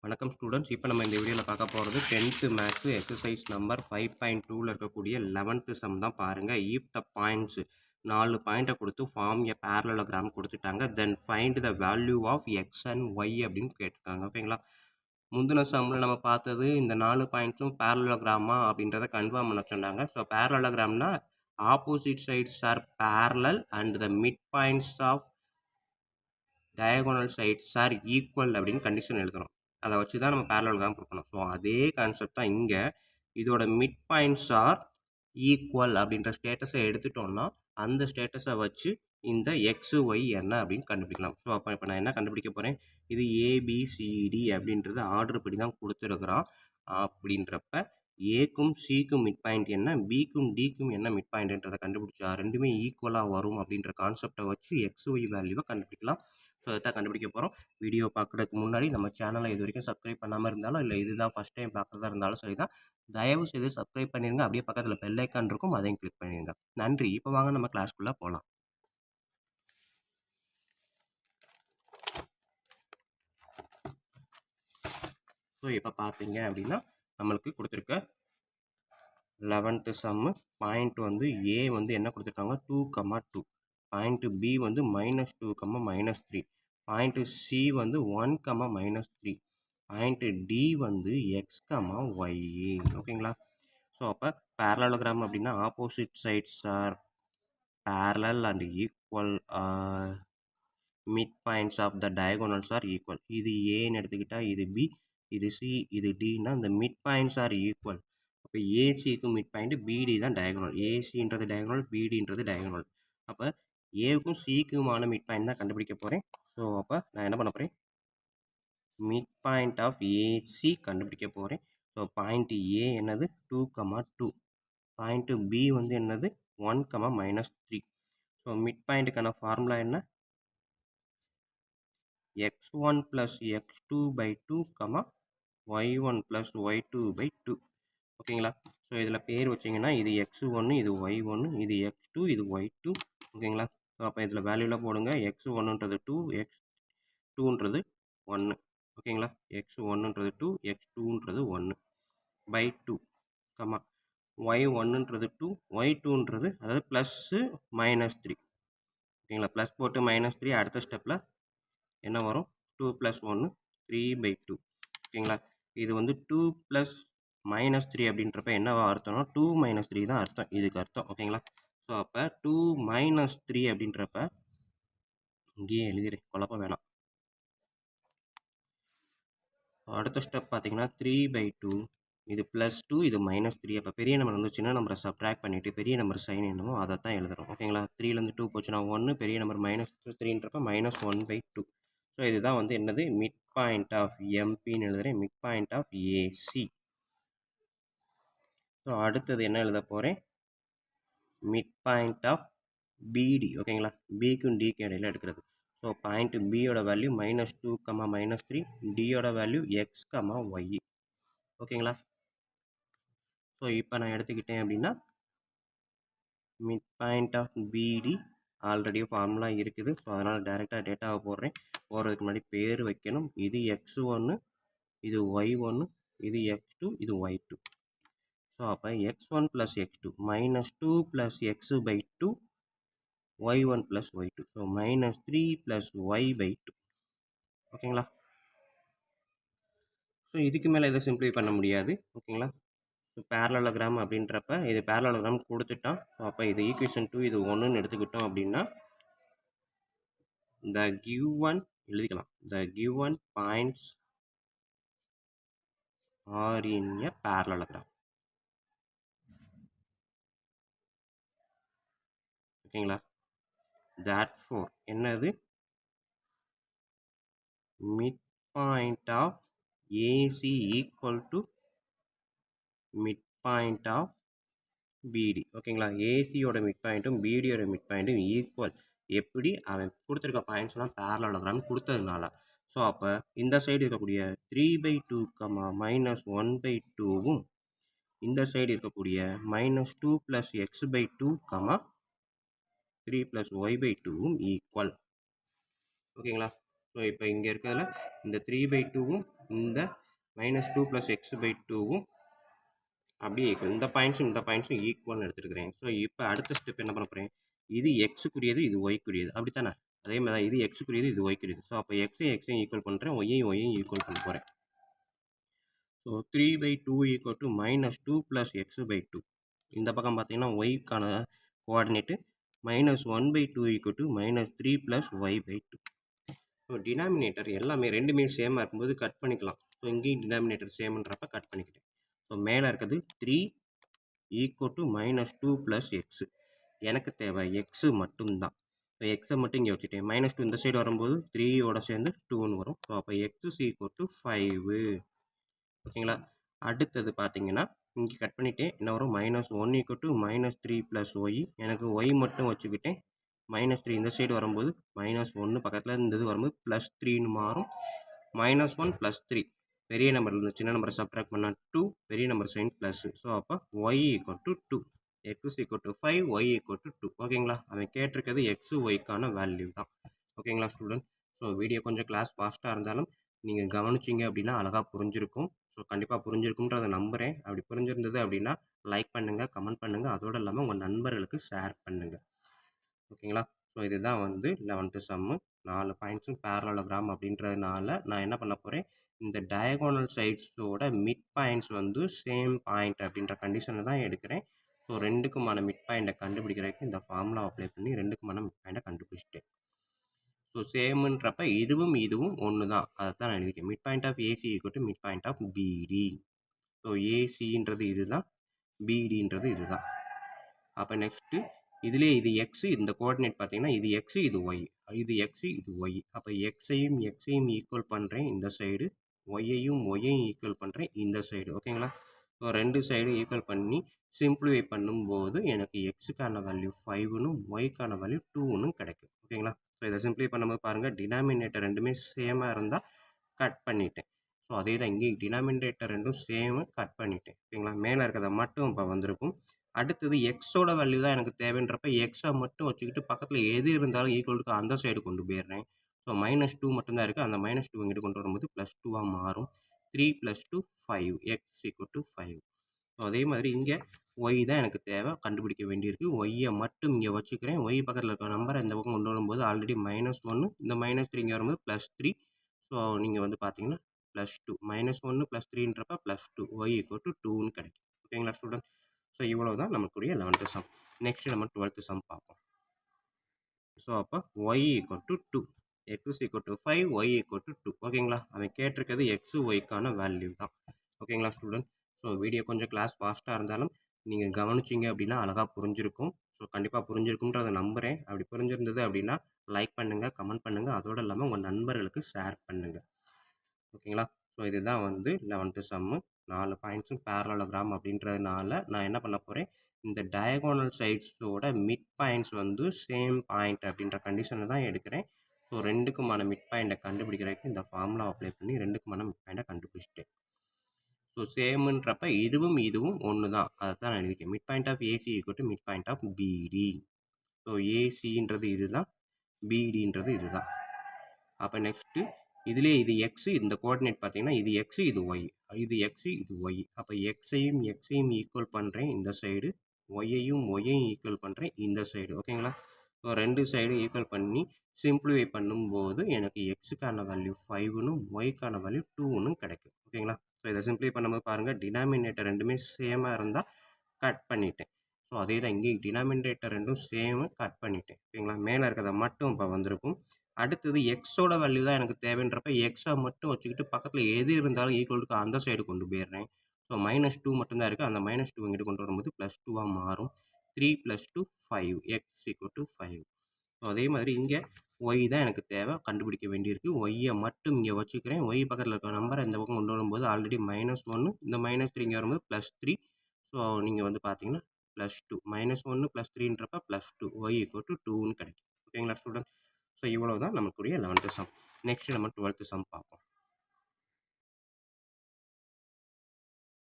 வணக்கம் ஸ்டூடெண்ட்ஸ். இப்போ நம்ம இந்த வீடியோவில் பார்க்க போகிறது 10th மேத்ஸ் எக்ஸசைஸ் நம்பர் 5.2ல் இருக்கக்கூடிய 11th சம் தான் பாருங்கள். ஈஃப் த பாயிண்ட்ஸ் 4 பாயிண்ட்டை கொடுத்து ஃபார்ம் எ பேரலோகிராம் கொடுத்துட்டாங்க. Then find the value of x and y அப்படின்னு கேட்டிருக்காங்க. ஓகேங்களா? முந்தின சம்மில் நம்ம பார்த்தது இந்த 4 பாயிண்ட்ஸும் பேரலோகிராமா அப்படின்றத கன்ஃபார்ம் பண்ண சொன்னாங்க. ஸோ பேரலோகிராம்னா opposite sides are parallel and the mid points of diagonal sides are equal அப்படின்னு கண்டிஷன் எழுதணும். அதை வச்சு தான் நம்ம பேரலோகிராம் கொடுக்கணும். ஸோ அதே கான்செப்ட் தான் இங்கே. இதோட மிட் பாயிண்ட்ஸ் ஆர் ஈக்குவல் அப்படின்ற ஸ்டேட்டஸை எடுத்துட்டோம்னா அந்த ஸ்டேட்டஸை வச்சு இந்த எக்ஸ் ஒய் என்ன அப்படின்னு கண்டுபிடிக்கலாம். ஸோ அப்போ இப்போ நான் என்ன கண்டுபிடிக்க போகிறேன், இது ஏபிசிடி அப்படின்றது ஆர்டர் படி தான் கொடுத்துருக்குறோம். அப்படின்றப்ப ஏக்கும் சிக்கும் மிட் பாயிண்ட் என்ன, பிக்கும் டிக்கும் என்ன மிட் பாயிண்ட்ன்றதை கண்டுபிடிச்சா ரெண்டுமே ஈக்குவலாக வரும் அப்படின்ற கான்செப்டை வச்சு எக்ஸ் ஒய் வேல்யூவை கண்டுபிடிக்கலாம். ஸோ இதை கண்டுபிடிக்க போகிறோம். வீடியோ பார்க்குறதுக்கு முன்னாடி நம்ம சேனலை இது வரைக்கும் சப்ஸ்கிரைப் பண்ணாமல் இருந்தாலும் இல்லை இதுதான் ஃபஸ்ட் டைம் பார்க்குறதா இருந்தாலும் சரி தான், தயவு செய்து சப்ஸ்கிரைப் பண்ணிடுங்க. அப்படியே பக்கத்தில் பெல் ஐக்கான் இருக்கும், அதையும் கிளிக் பண்ணிடுங்க. நன்றி. இப்போ வாங்க நம்ம கிளாஸ்க்குள்ளே போகலாம். ஸோ இப்போ பார்த்தீங்க அப்படின்னா நம்மளுக்கு கொடுத்துருக்க 11th சம்மு பாயிண்ட் வந்து ஏ வந்து என்ன கொடுத்துருக்காங்க 2,2, பாயிண்ட்டு பி வந்து -2, -3, பாயிண்ட்டு சி வந்து 1, -3, பாயிண்ட்டு டி வந்து எக்ஸ், ஒய். ஓகேங்களா? ஸோ அப்போ பேரலோகிராம் அப்படின்னா opposite sides are parallel and equal, mid points of the diagonals are equal. இது ஏன்னு எடுத்துக்கிட்டால் இது பி, இது சி, இது டின்னா இந்த மிட் பாயிண்ட்ஸ் ஆர் ஈக்குவல். அப்போ ஏசிக்கு மிட் பாயிண்ட் பிடி தான் டயகோனல். ஏசின்றது டயகோனல், பிடின்றது டயகோனல். அப்போ ஏவுக்கும் சிக்குமான மிட் பாயிண்ட் தான் கண்டுபிடிக்க போகிறேன். ஸோ அப்போ நான் என்ன பண்ண போகிறேன், மிட் பாயிண்ட் ஆஃப் ஏசி கண்டுபிடிக்க போகிறேன். ஸோ பாயிண்ட் ஏ என்னது 2,2, பாயிண்ட் பி வந்து என்னது 1, -3. ஸோ மிட் பாயிண்ட்டுக்கான ஃபார்முலா என்ன, x1 plus x2 by 2, y1 plus y2 by 2. ஓகேங்களா? ஸோ இதில் பேர் வச்சிங்கன்னா இது x1, இது y1, இது x2, இது y2. ஓகேங்களா? ஸோ அப்போ இதில் வேல்யூலாம் போடுங்க. x1ன்றது 2, x2ன்றது 1. ஓகேங்களா? x1ன்றது 2, x2ன்றது 1 by 2, y1ன்றது 2, y2ன்றது அதாவது ப்ளஸ்ஸு -3. ஓகேங்களா? ப்ளஸ் போட்டு -3 அடுத்த ஸ்டெப்பில் என்ன வரும், 2 + 1 3/2. ஓகேங்களா? இது வந்து 2 + -3 அப்படின்றப்ப என்ன அர்த்தம்னா 2 - 3 தான் அர்த்தம், இதுக்கு அர்த்தம். ஓகேங்களா? ஸோ அப்போ 2 - 3 அப்படின்றப்ப இங்கேயே எழுதிடு, குழப்பம் வேணாம். அடுத்த ஸ்டெப் பார்த்தீங்கன்னா 3/2, இது +2, இது -3. அப்போ பெரிய நம்பர் வந்து சின்ன நம்பரை சப்ட்ராக்ட் பண்ணிவிட்டு பெரிய நம்பர் சைன் என்னமோ அதை தான் எழுதுறோம். ஓகேங்களா? 3லேருந்து 2 போச்சுன்னா 1, பெரிய நம்பர் -3ன்றப்ப -1/2. ஸோ இதுதான் வந்து என்னது மிட் பாயிண்ட் ஆஃப் எம்பின்னு எழுதுகிறேன், midpoint of AC. So அடுத்தது என்ன எழுத போகிறேன், மிட் பாயிண்ட் ஆஃப் பிடி. ஓகேங்களா? பிக்கும் டிக்கும் இடையில எடுக்கிறது. ஸோ பாயிண்ட் பியோட வேல்யூ -2, -3, டியோட வேல்யூ எக்ஸ், ஒய். ஓகேங்களா? ஸோ இப்போ நான் எடுத்துக்கிட்டேன் அப்படின்னா மிட் பாயிண்ட் ஆஃப் பிடி ஆல்ரெடி ஃபார்முலா இருக்குது. ஸோ அதனால் டைரெக்டாக டேட்டாவை போடுறேன். போடுறதுக்கு முன்னாடி பேர் வைக்கணும். இது x1, இது y1, இது x2, இது y2. ஸோ அப்போ x1 + x2 -2 + x/2, y1 + y2. So -3 + y/2. ஓகேங்களா? ஸோ இதுக்கு மேலே எதை சிம்பிளை பண்ண முடியாது. ஓகேங்களா? ஸோ பேரலோகிராம் அப்படின்றப்ப இது பேரலோகிராம் கொடுத்துட்டான். ஸோ அப்போ இது ஈக்குவேஷன் 2, இது 1ன்னு எடுத்துக்கிட்டோம் அப்படின்னா the given எழுதிக்கலாம், the given points are in a parallelogram. ஓகேங்களா? therefore என்னது, midpoint of AC equal to midpoint of BD. ஓகேங்களா? ஏசியோட மிட் பாயிண்ட்டும் பிடியோட மிட் பாயிண்ட்டும் ஈக்குவல். எப்படி, அவன் கொடுத்துருக்க பாயிண்ட்ஸ்லாம் பேரலோகிராம் கொடுத்ததுனால. ஸோ அப்போ இந்த சைடு இருக்கக்கூடிய 3/2, -1/2வும் இந்த சைடு இருக்கக்கூடிய -2 + x/2, 3 + y/2வும் ஈக்குவல். ஓகேங்களா? ஸோ இப்போ இங்கே இருக்கிறதுல இந்த 3/2வும் இந்த -2 + x/2வும் அப்படியே ஈக்குவல். இந்த பாயிண்ட்ஸும் ஈக்குவல்னு எடுத்துருக்கிறேன். ஸோ இப்போ அடுத்த ஸ்டெப் என்ன பண்ண போகிறேன், இது எக்ஸுக்குரியது, இது ஒய்க்குரியது, அப்படித்தானே? அதே மாதிரி தான் இது எக்ஸுக்குரியது, இது ஒய்க்குரியது. ஸோ அப்போ எக்ஸையும் ஈக்குவல் பண்ணுறேன், ஒய்யையும் ஈக்குவல் பண்ண போகிறேன். So 3/2 = -2 + x/2. இந்த பக்கம் பார்த்தீங்கன்னா ஒய்க்கான கோஆர்டினேட்டு -1/2 = -3 + y/2. ஸோ டினாமினேட்டர் எல்லாமே ரெண்டுமே சேமாக இருக்கும்போது கட் பண்ணிக்கலாம். ஸோ இங்கேயும் டினாமினேட்டர் சேம்ன்றப்ப கட் பண்ணிக்கிட்டேன். ஸோ மேலே இருக்கிறது 3 = -2 + x. எனக்கு தேவை எக்ஸு மட்டும்தான். ஸோ எக்ஸை மட்டும் இங்கே வச்சுட்டேன். -2 இந்த சைடு வரும்போது 3யோட சேர்ந்து 2ன்னு வரும். ஸோ அப்போ x = 5. ஓகேங்களா? அடுத்தது பார்த்தீங்கன்னா இங்கே கட் பண்ணிட்டேன். என்ன வரும், -1 = -3 + y. எனக்கு y மட்டும் வச்சுக்கிட்டேன். -3 இந்த சைடு வரும்போது -1 பக்கத்தில் இந்த இது வரும்போது +3ன்னு மாறும். -1 + 3 பெரிய நம்பர்லேருந்து சின்ன நம்பரை சப்ட்ராக்ட் பண்ணால் 2, பெரிய நம்பர் சைன் ப்ளஸ். ஸோ அப்போ y = 2, x = 5, y = 2. ஓகேங்களா? அவன் கேட்டிருக்கிறது எக்ஸு ஒய்க்கான வேல்யூ தான். ஓகேங்களா ஸ்டூடெண்ட்? ஸோ வீடியோ கொஞ்சம் கிளாஸ் ஃபாஸ்ட்டாக இருந்தாலும் நீங்கள் கவனிச்சிங்க அப்படின்னா அழகாக புரிஞ்சிருக்கும். ஸோ கண்டிப்பாக புரிஞ்சிருக்குன்றதை நம்புகிறேன். அப்படி புரிஞ்சிருந்தது அப்படின்னா லைக் பண்ணுங்கள், கமெண்ட் பண்ணுங்கள், அதோடு இல்லாமல் உங்கள் நண்பர்களுக்கு ஷேர் பண்ணுங்கள். ஓகேங்களா? ஸோ இதுதான் வந்து 11th சம்மு. 4 பாயிண்ட்ஸும் பேரலோகிராம் அப்படின்றதுனால நான் என்ன பண்ண போகிறேன், இந்த டயகோனல் சைட்ஸோட மிட் பாயிண்ட்ஸ் வந்து சேம் பாயிண்ட் அப்படின்ற கண்டிஷனில் தான் எடுக்கிறேன். ஸோ ரெண்டுக்குமான மிட் பாயிண்ட்டை கண்டுபிடிக்கிறதுக்கு இந்த ஃபார்முலா அப்ளை பண்ணி ரெண்டுக்குமான மிட் பாயிண்ட்டை கண்டுபிடிச்சிட்டேன். ஸோ சேமுன்றப்ப இதுவும் ஒன்று தான். அதை தான் நான் எழுதிக்கிறேன். Midpoint of AC = midpoint of BD. So ஏசின்றது இதுதான், பிடின்றது இதுதான். அப்போ நெக்ஸ்ட்டு இதுலேயே இது எக்ஸு, இந்த கோஆர்டினேட் பார்த்தீங்கன்னா இது எக்ஸு, இது ஒய். இது எக்ஸு, இது ஒய். அப்போ எக்ஸையும் ஈக்குவல் பண்ணுறேன் இந்த சைடு, ஒய்யையும் ஈக்குவல் பண்ணுறேன் இந்த சைடு. ஓகேங்களா? ஸோ ரெண்டு சைடும் ஈக்குவல் பண்ணி சிம்பிளிஃபை பண்ணும்போது எனக்கு எக்ஸுக்கான வேல்யூ 5னும் ஒய்க்கான வேல்யூ 2னும் கிடைக்கும். ஓகேங்களா? ஸோ இதை சிம்பிளிஃபை பண்ணும்போது பாருங்கள், டினாமினேட்டர் ரெண்டுமே சேமாக இருந்தால் கட் பண்ணிட்டேன். ஸோ அதே தான் இங்கேயும் டினாமினேட்டர் ரெண்டும் சேமு, கட் பண்ணிட்டேன். ஓகேங்களா? மேலே இருக்கிறத மட்டும் இப்போ வந்திருக்கும். அடுத்தது எக்ஸோட வேல்யூ தான் எனக்கு தேவைன்றப்ப எக்ஸை மட்டும் வச்சுக்கிட்டு பக்கத்தில் எது இருந்தாலும் ஈக்குவலுக்கு அந்த சைடு கொண்டு போயிடுறேன். ஸோ -2 மட்டும்தான் இருக்குது. அந்த -2 இங்கிட்டு கொண்டு வரும்போது +2ஆக மாறும். 3 + 2 5, x = 5. ஸோ அதே மாதிரி இங்கே ஒய் தான் எனக்கு தேவை, கண்டுபிடிக்க வேண்டியிருக்கு. ஒய்யை மட்டும் இங்கே வச்சுக்கிறேன். ஒய் பக்கத்தில் இருக்கிற நம்பரை இந்த பக்கம் கொண்டு வரும்போது ஆல்ரெடி -1, இந்த -3 இங்கே வரும்போது +3. ஸோ நீங்கள் வந்து பார்த்தீங்கன்னா +2, -1 +3ன்றப்ப +2, y = 2ன்னு கிடைக்கும். ஓகேங்களா ஸ்டூடெண்ட்? ஸோ இவ்வளோ தான் நமக்குரிய 11th சம். நெக்ஸ்ட் நம்ம 12th சம் பார்ப்போம். ஸோ அப்போ y = 2, x = 5, y = 2. ஓகேங்களா? அவன் கேட்டிருக்கிறது எக்ஸு ஒய்க்கான வேல்யூ தான். ஓகேங்களா ஸ்டூடெண்ட்? ஸோ வீடியோ கொஞ்சம் கிளாஸ் ஃபாஸ்ட்டாக இருந்தாலும் நீங்கள் கவனிச்சிங்க அப்படின்னா அழகாக புரிஞ்சிருக்கும். ஸோ கண்டிப்பாக புரிஞ்சிருக்குன்றதை நம்புகிறேன். அப்படி புரிஞ்சிருந்தது அப்படின்னா லைக் பண்ணுங்கள், கமெண்ட் பண்ணுங்கள், அதோடு இல்லாமல் உங்கள் நண்பர்களுக்கு ஷேர் பண்ணுங்கள். ஓகேங்களா? ஸோ இதுதான் வந்து 11th சம்மு. 4 பாயிண்ட்ஸும் பேரலோகிராம் அப்படின்றதுனால நான் என்ன பண்ண போகிறேன், இந்த டயகோனல் சைட்ஸோட மிட் பாயிண்ட்ஸ் வந்து சேம் பாயிண்ட் அப்படின்ற கண்டிஷனில் தான் எடுக்கிறேன். ஸோ ரெண்டுக்குமான மிட் பாயிண்ட்டை கண்டுபிடிக்கிறதுக்கு இந்த ஃபார்முலா அப்ளை பண்ணி ரெண்டுக்குமான மிட் பாயிண்ட்டை கண்டுபிடிச்சிட்டேன். ஸோ சேமுன்றப்ப இதுவும் ஒன்று தான். அதை தான் நான் எழுதிக்கிறேன். Midpoint of AC = midpoint of BD. So ஏசின்றது இதுதான், பிடின்றது இதுதான். அப்போ நெக்ஸ்ட்டு இதுலேயே இது எக்ஸு, இந்த கோஆர்டினேட் பார்த்தீங்கன்னா இது எக்ஸு, இது ஒய். இது எக்ஸு, இது ஒய். அப்போ எக்ஸையும் ஈக்குவல் பண்ணுறேன் இந்த சைடு, ஒய்யையும் ஈக்குவல் பண்ணுறேன் இந்த சைடு. ஓகேங்களா? ஸோ ரெண்டு சைடும் ஈக்குவல் பண்ணி சிம்பிளிஃபை பண்ணும்போது எனக்கு எக்ஸுக்கான வேல்யூ 5னும் ஒய்க்கான வேல்யூ 2னும் கிடைக்கும். ஓகேங்களா? ஸோ இதை சிம்பிளிஃபை பண்ணும்போது பாருங்கள், டினாமினேட்டர் ரெண்டுமே சேமாக இருந்தால் கட் பண்ணிட்டேன். ஸோ அதே தான் இங்கேயும் டினாமினேட்டர் ரெண்டும் சேமு, கட் பண்ணிட்டேன். ஓகேங்களா? மேலே இருக்கிறத மட்டும் இப்போ வந்திருக்கும். அடுத்தது எக்ஸோட வேல்யூ தான் எனக்கு தேவைன்றப்ப எக்ஸை மட்டும் வச்சுக்கிட்டு பக்கத்தில் எது இருந்தாலும் ஈக்குவலுக்கு அந்த சைடு கொண்டு போயிடுறேன். ஸோ -2 மட்டும்தான் இருக்குது. அந்த -2 இங்கிட்டு கொண்டு வரும்போது +2ஆக மாறும். 3 + 2 5, x = 5. ஸோ அதே மாதிரி இங்கே ஒய் தான் எனக்கு தேவை, கண்டுபிடிக்க வேண்டியிருக்கு. ஒய்யை மட்டும் இங்கே வச்சுக்கிறேன். ஒய் பக்கத்தில் இருக்கிற நம்பரை இந்த பக்கம் கொண்டு வரும்போது ஆல்ரெடி -1, இந்த -3 இங்கே வரும்போது +3. ஸோ நீங்கள் வந்து பார்த்தீங்கன்னா +2, -1 +3ன்றப்ப +2, y = 2ன்னு கிடைக்கும். ஓகேங்களா ஸ்டூடெண்ட்? ஸோ இவ்வளோ தான் நமக்குரிய 11th சம். நெக்ஸ்ட் நம்ம 12th சம் பார்ப்போம்.